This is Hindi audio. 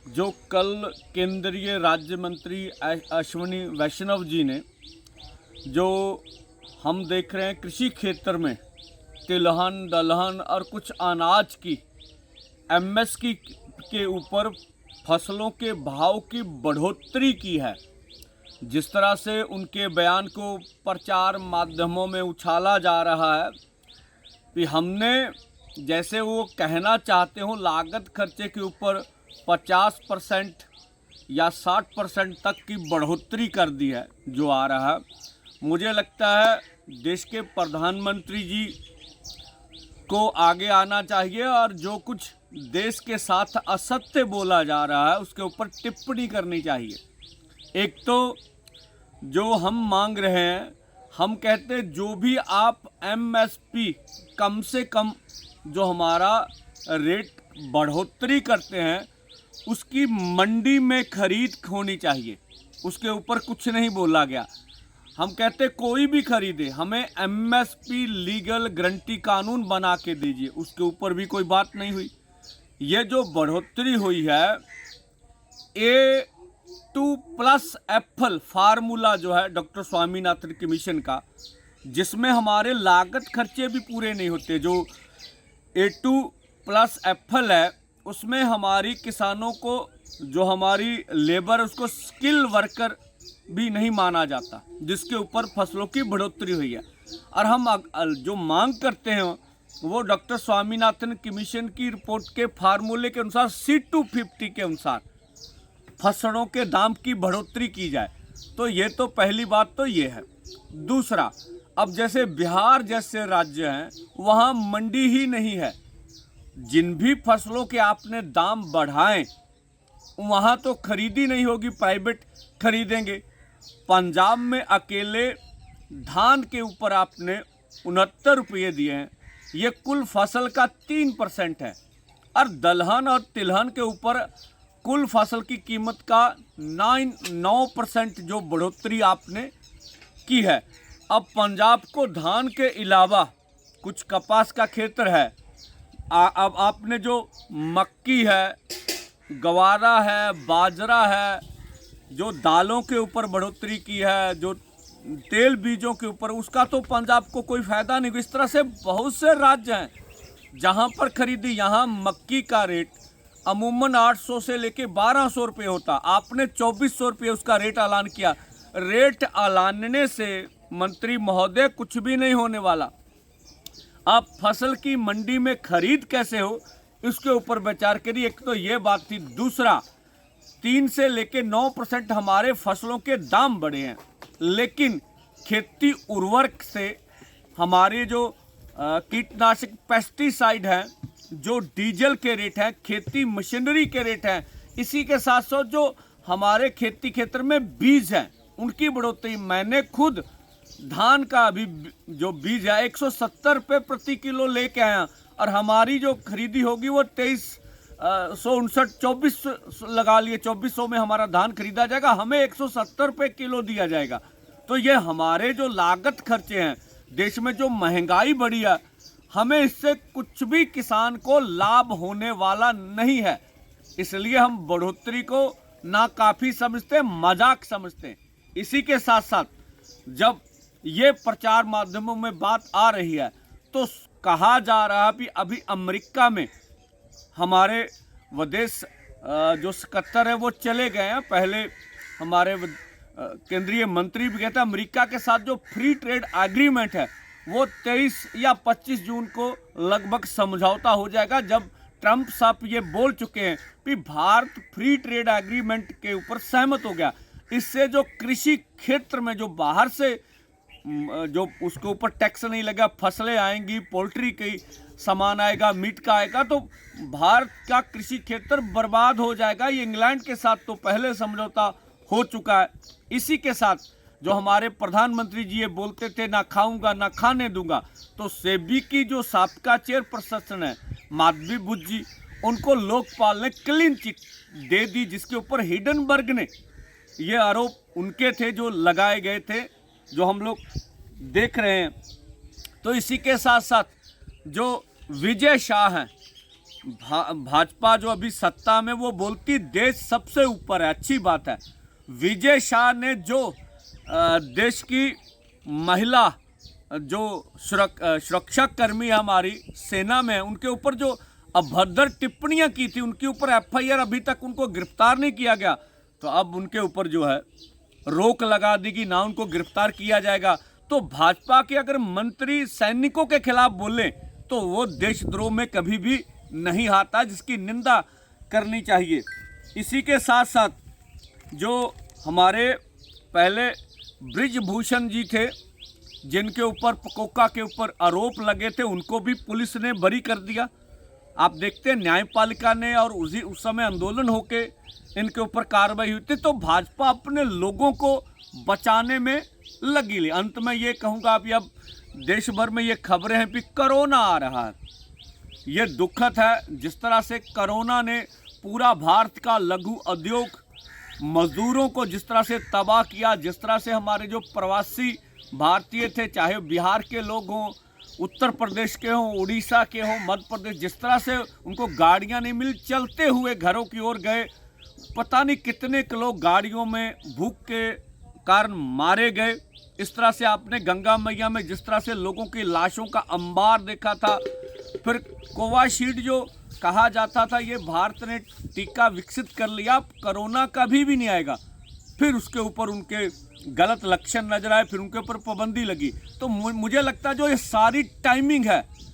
जो कल केंद्रीय राज्य मंत्री अश्विनी वैष्णव जी ने जो हम देख रहे हैं कृषि क्षेत्र में तिलहन दलहन और कुछ अनाज की एमएसपी के ऊपर फसलों के भाव की बढ़ोतरी की है। जिस तरह से उनके बयान को प्रचार माध्यमों में उछाला जा रहा है कि हमने जैसे वो कहना चाहते हो लागत खर्चे के ऊपर 50% या 60% तक की बढ़ोतरी कर दी है जो आ रहा है। मुझे लगता है देश के प्रधानमंत्री जी को आगे आना चाहिए और जो कुछ देश के साथ असत्य बोला जा रहा है उसके ऊपर टिप्पणी करनी चाहिए। एक तो जो हम मांग रहे हैं, हम कहते जो भी आप एमएसपी कम से कम जो हमारा रेट बढ़ोतरी करते हैं उसकी मंडी में खरीद होनी चाहिए, उसके ऊपर कुछ नहीं बोला गया। हम कहते कोई भी खरीदे, हमें एमएसपी लीगल गारंटी कानून बना के दीजिए, उसके ऊपर भी कोई बात नहीं हुई। ये जो बढ़ोतरी हुई है A2+F फार्मूला जो है डॉक्टर स्वामीनाथन कमीशन का, जिसमें हमारे लागत खर्चे भी पूरे नहीं होते। जो A2+F है उसमें हमारी किसानों को जो हमारी लेबर उसको स्किल वर्कर भी नहीं माना जाता, जिसके ऊपर फसलों की बढ़ोतरी हुई है। और हम जो मांग करते हैं वो डॉक्टर स्वामीनाथन कमीशन की रिपोर्ट के फार्मूले के अनुसार C250 के अनुसार फसलों के दाम की बढ़ोतरी की जाए। तो ये तो पहली बात तो ये है। दूसरा, अब जैसे बिहार जैसे राज्य हैं वहाँ मंडी ही नहीं है, जिन भी फसलों के आपने दाम बढ़ाएं वहाँ तो खरीदी नहीं होगी, प्राइवेट खरीदेंगे। पंजाब में अकेले धान के ऊपर आपने 69 रुपये दिए हैं, ये कुल फसल का 3% है। और दलहन और तिलहन के ऊपर कुल फसल की कीमत का 9% जो बढ़ोतरी आपने की है। अब पंजाब को धान के अलावा कुछ कपास का क्षेत्र है, अब आपने जो मक्की है, गवारा है, बाजरा है, जो दालों के ऊपर बढ़ोतरी की है, जो तेल बीजों के ऊपर, उसका तो पंजाब को कोई फ़ायदा नहीं। इस तरह से बहुत से राज्य हैं जहां पर खरीदी, यहां मक्की का रेट अमूमन 800 से लेके 1200 रुपये होता, आपने 2400 रुपये उसका रेट ऐलान किया। रेट ऐलानने से मंत्री महोदय कुछ भी नहीं होने वाला। आप फसल की मंडी में खरीद कैसे हो इसके ऊपर विचार करिए। एक तो ये बात थी। दूसरा, 3 से लेके 9% हमारे फसलों के दाम बढ़े हैं, लेकिन खेती उर्वरक से हमारे जो कीटनाशक पेस्टिसाइड हैं, जो डीजल के रेट हैं, खेती मशीनरी के रेट हैं, इसी के साथ साथ जो हमारे खेती क्षेत्र में बीज हैं उनकी बढ़ोतरी। मैंने खुद धान का अभी जो बीज है 170 रुपये प्रति किलो लेके आया, और हमारी जो खरीदी होगी वो 24 लगा लिए, 2400 में हमारा धान खरीदा जाएगा, हमें 170 रुपये किलो दिया जाएगा। तो ये हमारे जो लागत खर्चे हैं, देश में जो महंगाई बढ़ी है, हमें इससे कुछ भी किसान को लाभ होने वाला नहीं है। इसलिए हम बढ़ोतरी को नाकाफी समझते, मजाक समझते। इसी के साथ साथ जब ये प्रचार माध्यमों में बात आ रही है तो कहा जा रहा है कि अभी अमेरिका में हमारे विदेश जो सकत्तर है वो चले गए हैं। पहले हमारे केंद्रीय मंत्री भी कहते हैं अमेरिका के साथ जो फ्री ट्रेड एग्रीमेंट है वो 23 या 25 जून को लगभग समझौता हो जाएगा, जब ट्रंप साहब ये बोल चुके हैं कि भारत फ्री ट्रेड एग्रीमेंट के ऊपर सहमत हो गया। इससे जो कृषि क्षेत्र में जो बाहर से जो उसके ऊपर टैक्स नहीं लगा, फसलें आएंगी, पोल्ट्री की सामान आएगा, मीट का आएगा, तो भारत का कृषि क्षेत्र बर्बाद हो जाएगा। ये इंग्लैंड के साथ तो पहले समझौता हो चुका है। इसी के साथ जो हमारे प्रधानमंत्री जी ये बोलते थे ना खाऊंगा ना खाने दूंगा, तो सेबी की जो साबका चेयरपर्सन है माधवी बुज्जी, उनको लोकपाल ने क्लीन चिट दे दी, जिसके ऊपर हिडनबर्ग ने ये आरोप उनके थे जो लगाए गए थे, जो हम लोग देख रहे हैं। तो इसी के साथ साथ जो विजय शाह हैं भाजपा जो अभी सत्ता में, वो बोलती देश सबसे ऊपर है, अच्छी बात है। विजय शाह ने जो देश की महिला जो सुरक्षा कर्मी हमारी सेना में, उनके ऊपर जो अभद्र टिप्पणियां की थी, उनके ऊपर एफआईआर अभी तक उनको गिरफ्तार नहीं किया गया। तो अब उनके ऊपर जो है रोक लगा दी कि ना उनको गिरफ्तार किया जाएगा। तो भाजपा के अगर मंत्री सैनिकों के खिलाफ बोलें तो वो देशद्रोह में कभी भी नहीं आता, जिसकी निंदा करनी चाहिए। इसी के साथ साथ जो हमारे पहले ब्रिजभूषण जी थे, जिनके ऊपर पकोका के ऊपर आरोप लगे थे, उनको भी पुलिस ने बरी कर दिया। आप देखते हैं न्यायपालिका ने, और उस समय आंदोलन होके इनके ऊपर कार्रवाई हुई थी। तो भाजपा अपने लोगों को बचाने में लगी ली। अंत में ये कहूँगा, अभी अब देश भर में ये खबरें हैं कि कोरोना आ रहा है। ये दुखद है जिस तरह से कोरोना ने पूरा भारत का लघु उद्योग, मजदूरों को जिस तरह से तबाह किया, जिस तरह से हमारे जो प्रवासी भारतीय थे, चाहे बिहार के लोग हों, उत्तर प्रदेश के हों, उड़ीसा के हों, मध्य प्रदेश, जिस तरह से उनको गाड़ियां नहीं मिली, चलते हुए घरों की ओर गए। पता नहीं कितने लोग गाड़ियों में भूख के कारण मारे गए। इस तरह से आपने गंगा मैया में जिस तरह से लोगों की लाशों का अंबार देखा था। फिर कोविशील्ड जो कहा जाता था, ये भारत ने टीका विकसित कर लिया, कोरोना कभी भी नहीं आएगा। फिर उसके ऊपर उनके गलत लक्षण नजर आए, फिर उनके ऊपर पाबंदी लगी। तो मुझे लगता है जो ये सारी टाइमिंग है,